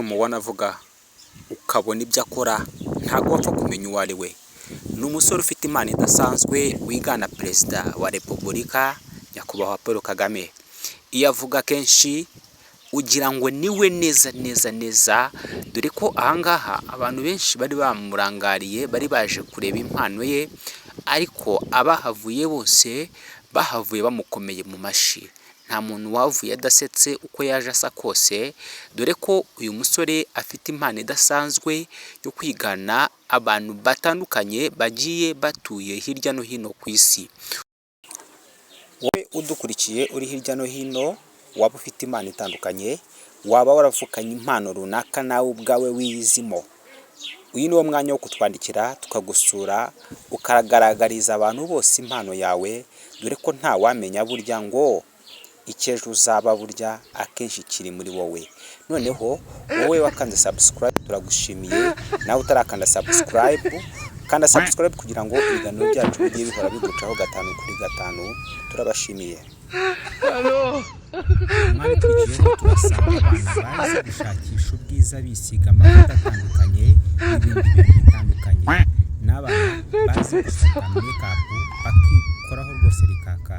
numubona avuga ukabona ibyo akora ntabwo wapfa kumenya uwo ari we. Ni umusore ufite impano idasanzwe wigana perezida wa repubulika nyakubahwa Paul Kagame. Iyo avuga kenshi ugira ngo niwe neza, dore ko ahangaha abantu benshi bari bamurangariye, bari baje kureba impano ye, ariko abahavuye bose bahavuye bamukomeye mu mashi. Nta muntu wavuye adasetse uko yaje asa kose, dore ko uyu musore afite impano idasanzwe yo kwigana abantu batandukanye bagiye batuye hirya no hino ku isi. Wowe udukurikiye uri hirya no hino, waba ufite impano itandukanye, waba waravukanye impano runaka nawe ubwawe wiyizimo, uyu ni wo mwanya wo kutwandikira tukagusura, ukagaragariza abantu bose impano yawe, dore ko nta wamenya burya ngo icyejo uzaba burya akenshi kiri muri wowe. Noneho wowe wakanze subscribe turagushimiye, nawe utarakanda subscribe kanda subscribe kugira ngo ibiganiro byacu bijye bihora bigucaho 5 kuri 5. Turabashimiye. Mwari turikiyeho turasanga abana bazi gushakisha ubwiza bisiga amavuta atandukanye n'ibindi bintu bitandukanye, n'abana bazi gufata makeup bakikoraho rwose rikaka.